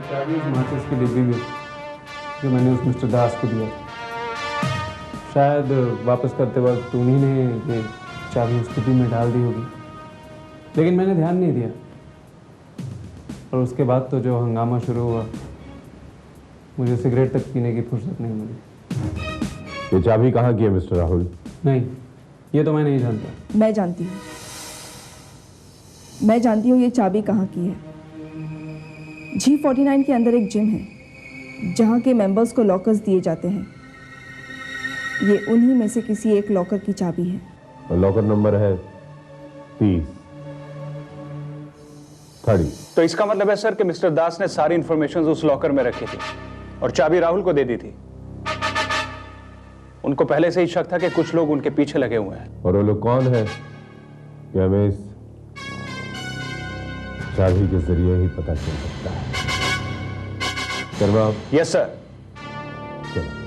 चाबी उस माचिस की डिब्बी में जो मैंने उस मिस्टर दास को दिया। शायद वापस करते वक्त उन्हीं ने ये चाबी उस डिब्बी में डाल दी होगी, लेकिन मैंने ध्यान नहीं दिया। और उसके बाद तो जो हंगामा शुरू हुआ, मुझे सिगरेट तक पीने की फुर्सत नहीं मिली। ये चाबी कहाँ की है मिस्टर राहुल? नहीं, ये तो मैं नहीं जानता। मैं जानती हूँ, मैं जानती हूँ ये चाबी कहाँ की है। G49 के अंदर एक जिम है जहाँ के मेंबर्स को लॉकर्स दिए जाते हैं। ये उन्हीं में से किसी एक लॉकर की चाबी है। और लॉकर नंबर है 30। तो इसका मतलब है सर कि मिस्टर दास ने सारी इंफॉर्मेशन उस लॉकर में रखी थी और चाबी राहुल को दे दी थी। उनको पहले से ही शक था कि कुछ लोग उनके पीछे लगे हुए हैं। और वो लोग कौन है, ये हमें इस चाबी के जरिए ही पता चल सकता है। शर्मा। Yes sir. चलो।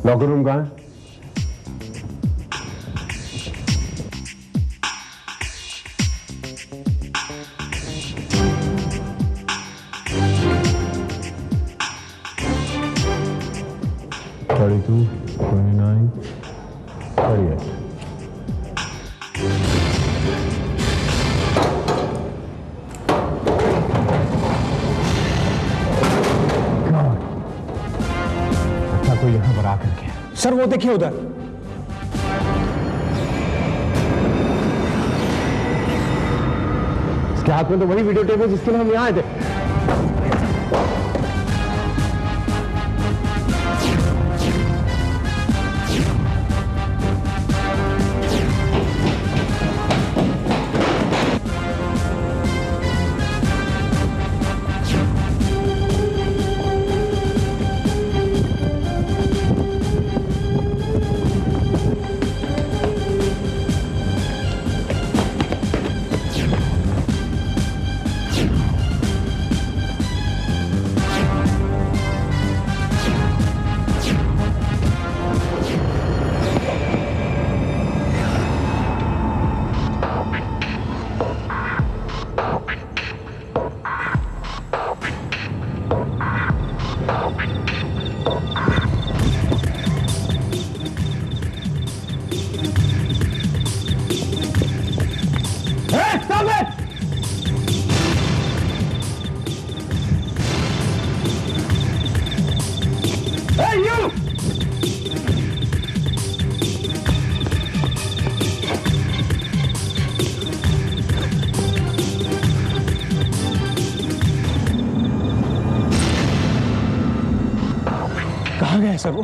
लॉकर रूम कहाँ है? सर वो देखिए उधर। इसके हाथ में तो वही वीडियो टेप है जिसके लिए हम यहाँ आए थे। कहाँ गए सर वो?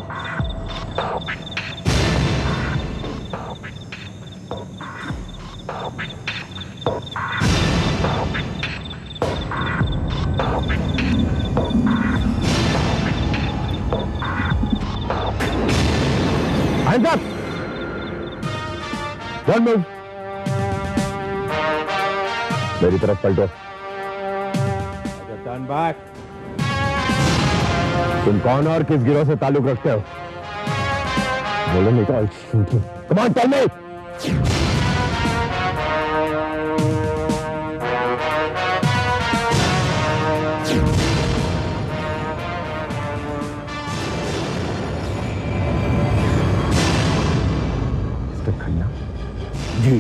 Hands up! Don't move. मेरी तरफ पलटो। Turn back. तुम कौन और किस गिरोह से ताल्लुक रखते हो? बोलो नहीं तो I'll shoot you. Come on, tell me. Mister Khanna. जी,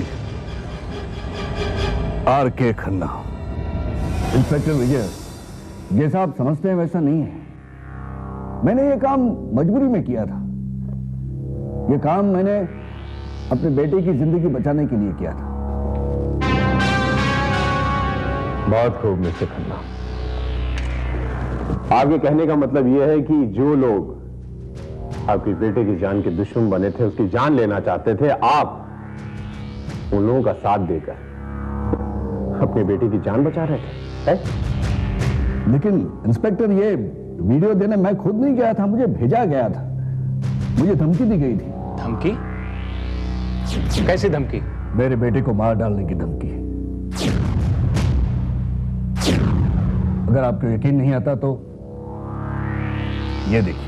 R.K. खन्ना। इंस्पेक्टर विजय, जैसा आप समझते हैं वैसा नहीं है। मैंने ये काम मजबूरी में किया था। ये काम मैंने अपने बेटे की जिंदगी बचाने के लिए किया था। बहुत खूब मिस्टर खन्ना। आपके कहने का मतलब यह है कि जो लोग आपके बेटे की जान के दुश्मन बने थे, उसकी जान लेना चाहते थे, आप उन लोगों का साथ देकर अपने बेटे की जान बचा रहे थे, है? लेकिन इंस्पेक्टर, ये वीडियो देने मैं खुद नहीं गया था, मुझे भेजा गया था। मुझे धमकी दी गई थी। धमकी? कैसी धमकी? मेरे बेटे को मार डालने की धमकी। अगर आपको यकीन नहीं आता तो ये देखिए।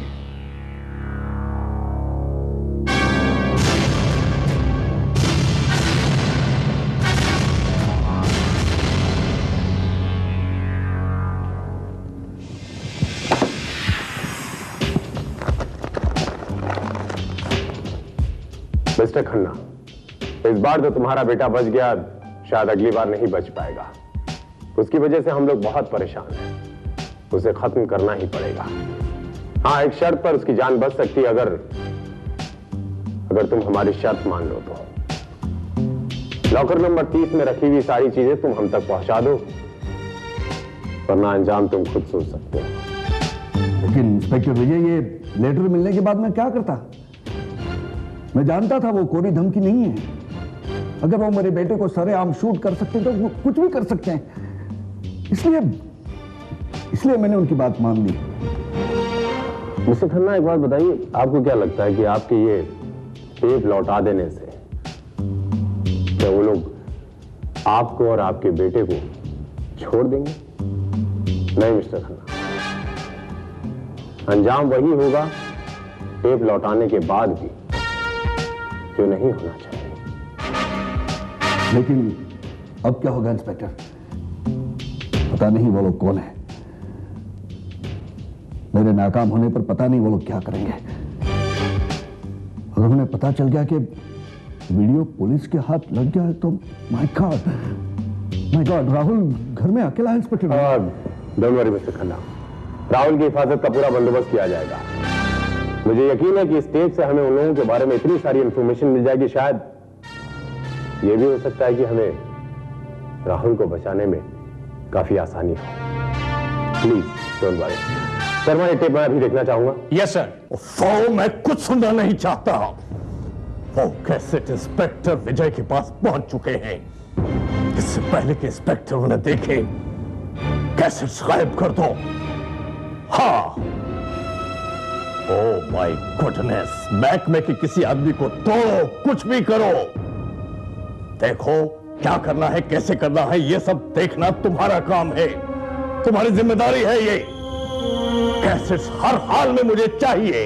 मिस्टर खन्ना, इस बार तो तुम्हारा बेटा बच गया, शायद अगली बार नहीं बच पाएगा। उसकी वजह से हम लोग बहुत परेशान हैं। उसे खत्म करना ही पड़ेगा। हाँ, एक शर्त पर उसकी जान बच सकती है, अगर तुम हमारी शर्त मान लो तो। लॉकर नंबर 30 में रखी हुई सारी चीजें तुम हम तक पहुंचा दो, वरना अंजाम तुम खुद सोच सकते हो। लेकिन इंस्पेक्टर विजय, ये लेटर मिलने के बाद मैं क्या करता? मैं जानता था वो कोई धमकी नहीं है। अगर वो मेरे बेटे को सरेआम शूट कर सकते तो वो कुछ भी कर सकते हैं। इसलिए मैंने उनकी बात मान ली। मिस्टर खन्ना, एक बात बताइए, आपको क्या लगता है कि आपके ये टेप लौटा देने से क्या वो लोग आपको और आपके बेटे को छोड़ देंगे? नहीं मिस्टर खन्ना, अंजाम वही होगा टेप लौटाने के बाद भी जो नहीं होना चाहिए। लेकिन अब क्या होगा इंस्पेक्टर? पता नहीं वो लोग कौन है। मेरे नाकाम होने पर पता नहीं वो लोग क्या करेंगे। अगर उन्हें पता चल गया कि वीडियो पुलिस के हाथ लग गया है तो माय गॉड, राहुल घर में अकेला है inspector. Don't worry mister Khanna, Rahul की हिफाजत का पूरा बंदोबस्त किया जाएगा। मुझे यकीन है कि इस टेप से हमें उन लोगों के बारे में इतनी सारी इंफॉर्मेशन मिल जाएगी, शायद यह भी हो सकता है कि हमें राहुल को बचाने में काफी आसानी हो। Please don't worry. शर्मा, ये टेप मैं अभी देखना चाहूंगा। Yes sir. तो मैं कुछ सुनना नहीं चाहता। वो कैसेट इंस्पेक्टर विजय के पास पहुंच चुके हैं। इससे पहले कि इंस्पेक्टर उन्हें देखे, कैसेट्स गायब कर दो। हाँ, ओह माय गुडनेस, महकमे के किसी आदमी को तोड़ो, कुछ भी करो। देखो क्या करना है, कैसे करना है, ये सब देखना तुम्हारा काम है, तुम्हारी जिम्मेदारी है। ये कैसेट्स हर हाल में मुझे चाहिए।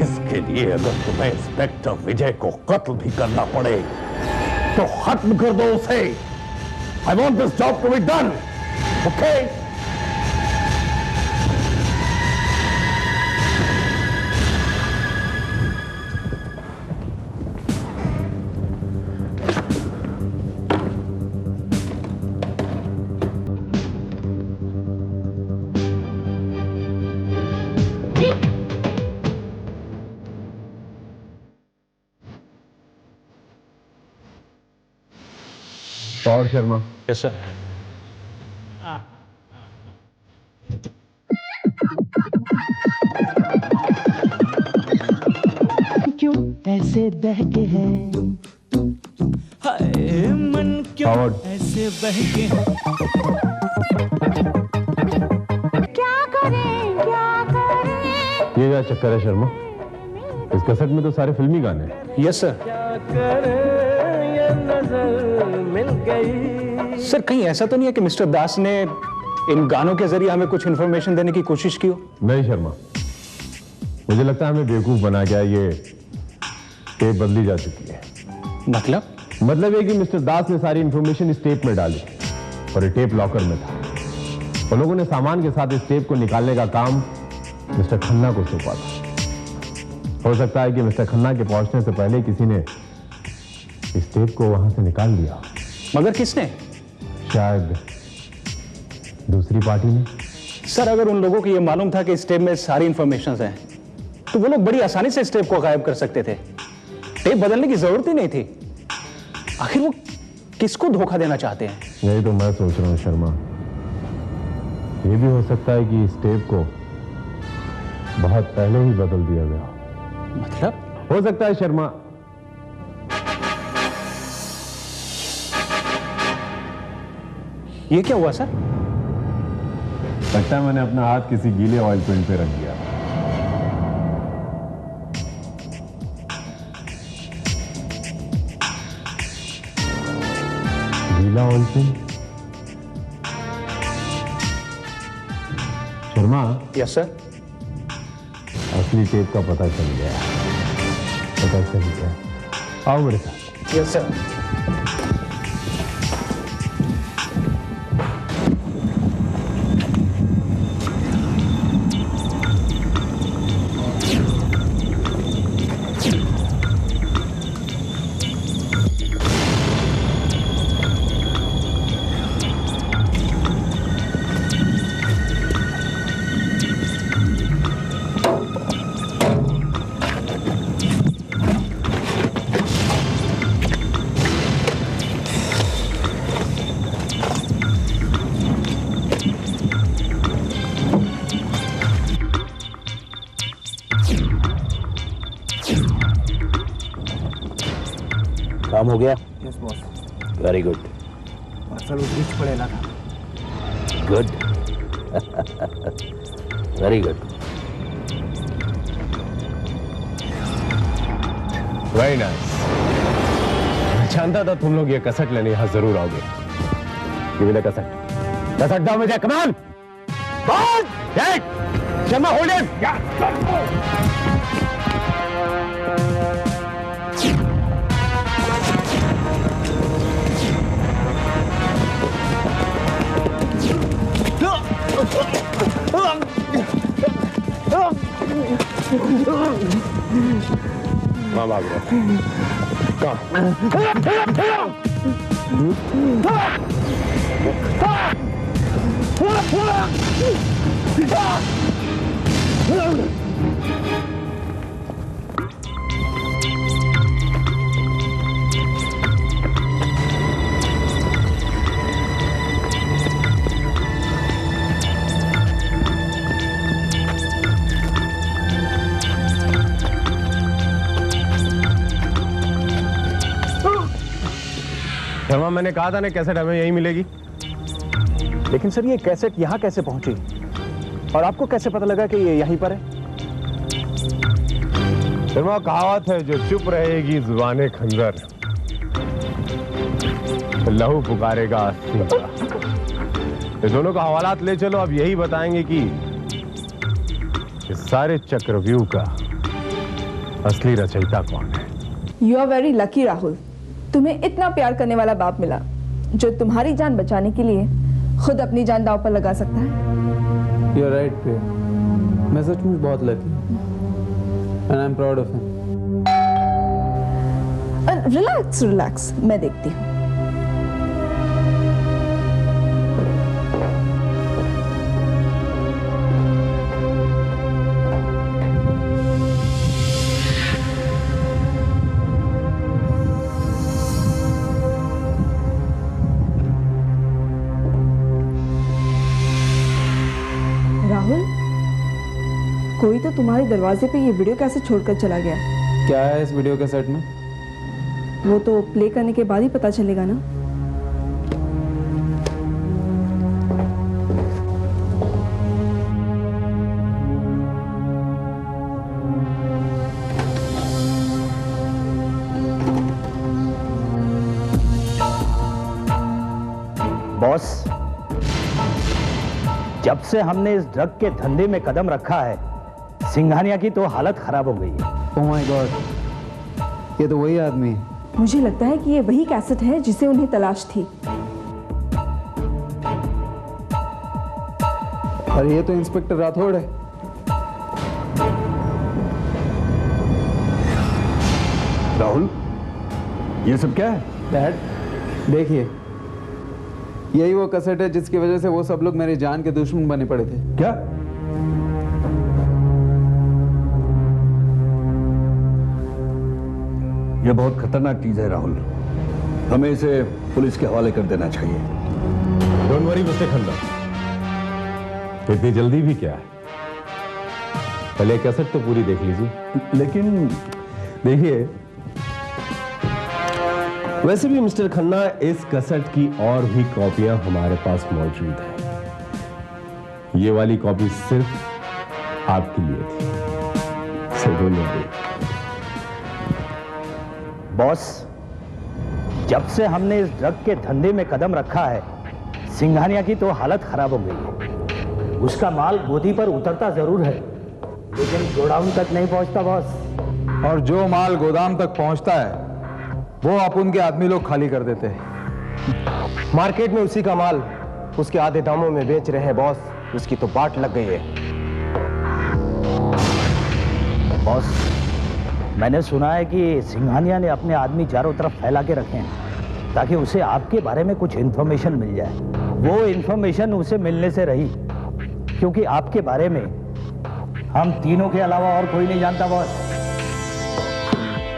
इसके लिए अगर तुम्हें इंस्पेक्टर विजय को कत्ल भी करना पड़े तो खत्म कर दो उसे। I want this job to be done, okay? और शर्मा, यस सर। क्यों ऐसे बहके हैं, हाय मन क्यों ऐसे बहके हैं। क्या करें क्या करें। ये क्या चक्कर है शर्मा? इस कैसेट में तो सारे फिल्मी गाने हैं। Yes sir. क्या करें ये नजर मिल गई। सर, कहीं ऐसा तो नहीं है कि मिस्टर दास ने इन गानों के जरिए हमें कुछ इंफॉर्मेशन देने की कोशिश की हो? नहीं शर्मा, मुझे लगता है हमें बेवकूफ बना गया। ये टेप बदली जा चुकी है। मतलब ये कि मिस्टर दास ने सारी इंफॉर्मेशन इस टेप में डाली और ये टेप लॉकर में था। उन लोगों ने सामान के साथ इस टेप को निकालने का काम मिस्टर खन्ना को सौंपा था। हो सकता है कि मिस्टर खन्ना के पहुंचने से पहले किसी ने इस टेप को वहां से निकाल दिया। मगर किसने? शायद दूसरी पार्टी ने। सर, अगर उन लोगों को यह मालूम था कि इस टेप में सारी इंफॉर्मेशन हैं, तो वो लोग बड़ी आसानी से इस टेप को गायब कर सकते थे। टेप बदलने की जरूरत ही नहीं थी। आखिर वो किसको धोखा देना चाहते हैं? यही तो मैं सोच रहा हूं शर्मा। यह भी हो सकता है कि इस टेप को बहुत पहले ही बदल दिया गया। मतलब? हो सकता है शर्मा, ये क्या हुआ सर? लगता है मैंने अपना हाथ किसी गीले ऑयल पेंट पे रख दिया। गीला oil paint? Sharma, yes sir. असली टेप का पता चल गया। आओ मेरे साथ। Yes sir. काम हो गया? Yes boss. Very good. Parcel उस बीच पड़ेगा था। Good. Very good. Very nice. मैं जानता था तुम लोग ये कसट लेने यहां जरूर आओगे। गिव मी द कसट दो मुझे। Come on. Ball take. Sharma hold it. वहां भाग रहा। शर्मा, मैंने कहा था ना कैसेट हमें यही मिलेगी। लेकिन सर ये कैसेट यहाँ कैसे पहुंची और आपको कैसे पता लगा कि ये यहीं पर है? शर्मा, कहावत है जो चुप रहेगी जुबाने खंजर, लहू पुकारेगा सीता। ये दोनों का हवालात ले चलो। अब यही बताएंगे कि इस सारे चक्रव्यूह का असली रचयिता कौन है। You are very lucky Rahul, तुम्हें इतना प्यार करने वाला बाप मिला जो तुम्हारी जान बचाने के लिए खुद अपनी जान दांव पर लगा सकता है। यू आर राइट प्रिया, मैं सचमुच बहुत lucky and I am proud of him. Relax relax, मैं देखती हूँ। कोई तो तुम्हारे दरवाजे पे ये वीडियो कैसे छोड़कर चला गया। क्या है इस वीडियो कैसेट में? वो तो प्ले करने के बाद ही पता चलेगा ना। बॉस, जब से हमने इस ड्रग के धंधे में कदम रखा है, सिंघानिया की तो हालत खराब हो गई है। ओह माय गॉड, ये तो वही आदमी है। मुझे लगता है कि ये वही कैसेट है जिसे उन्हें तलाश थी। अरे ये तो इंस्पेक्टर राठौड़ है। राहुल, ये सब क्या है? डैड देखिए, यही वो कैसेट है जिसकी वजह से वो सब लोग मेरी जान के दुश्मन बने पड़े थे। क्या? यह बहुत खतरनाक चीज है राहुल, हमें इसे पुलिस के हवाले कर देना चाहिए। डोंट वरी मिस्टर खन्ना, इतनी जल्दी भी क्या है, पहले कैसेट तो पूरी देख लीजिए। लेकिन देखिए, वैसे भी मिस्टर खन्ना, इस कैसेट की और भी कॉपियां हमारे पास मौजूद हैं। ये वाली कॉपी सिर्फ आपके लिए थी। So don't worry। बॉस, जब से हमने इस ड्रग के धंधे में कदम रखा है, सिंघानिया की तो हालत खराब हो गई है। उसका माल गोदी पर उतरता जरूर है, लेकिन गोडाउन तक नहीं पहुंचता बॉस। और जो माल गोदाम तक पहुंचता है वो अपन के आदमी लोग खाली कर देते हैं। मार्केट में उसी का माल उसके आधे दामों में बेच रहे हैं बॉस। उसकी तो बाट लग गई है। बॉस, मैंने सुना है कि सिंघानिया ने अपने आदमी चारों तरफ फैला के रखे हैं ताकि उसे आपके बारे में कुछ इंफॉर्मेशन मिल जाए। वो इंफॉर्मेशन उसे मिलने से रही, क्योंकि आपके बारे में हम तीनों के अलावा और कोई नहीं जानता बॉस।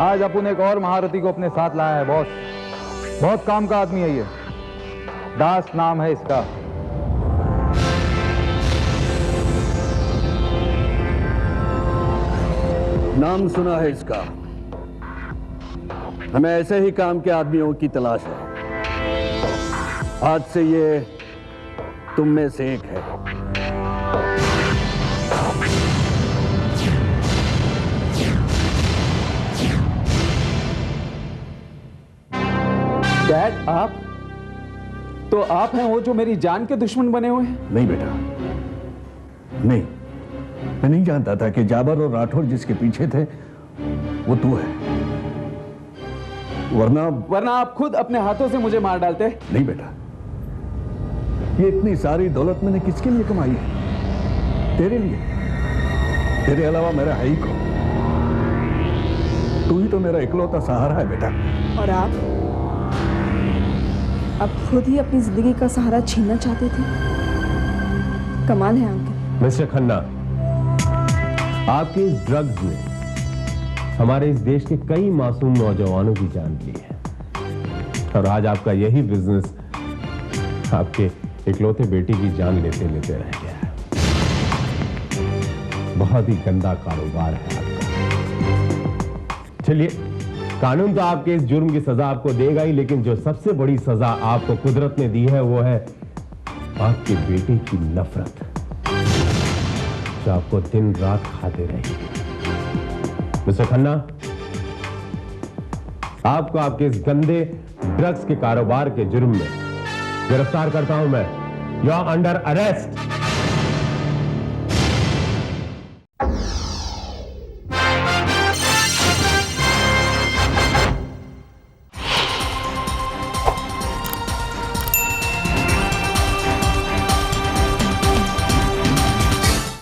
आज अपन एक और महारथी को अपने साथ लाया है बॉस। बहुत काम का आदमी है ये, दास नाम है इसका। नाम सुना है इसका। हमें ऐसे ही काम के आदमियों की तलाश है। आज से ये तुम में से एक है। डैड, आप तो आप हैं वो जो मेरी जान के दुश्मन बने हुए हैं? नहीं बेटा, नहीं। मैं नहीं जानता था कि जाबर और राठौर जिसके पीछे थे वो तू है। वरना आप खुद अपने हाथों से मुझे मार डालते। नहीं बेटा, ये इतनी सारी दौलत मैंने किसके लिए कमाई है? तेरे लिए। तेरे अलावा मेरा है ही कौन? तू ही तो मेरा इकलौता सहारा है बेटा। और आप अब खुद ही अपनी जिंदगी का सहारा छीनना चाहते थे। कमाल है अंकल। मिस्टर खन्ना, आपके इस ड्रग्स ने हमारे इस देश के कई मासूम नौजवानों की जान ली है, और आज आपका यही बिजनेस आपके इकलौते बेटी की जान लेते लेते रह गया है। बहुत ही गंदा कारोबार है आपका। चलिए, कानून तो आपके इस जुर्म की सजा आपको देगा ही, लेकिन जो सबसे बड़ी सजा आपको कुदरत ने दी है वो है आपके बेटे की नफरत, जो आपको दिन रात खाते रहेगी। मिस्टर खन्ना, आपको आपके इस गंदे ड्रग्स के कारोबार के जुर्म में गिरफ्तार करता हूं मैं। You are under arrest.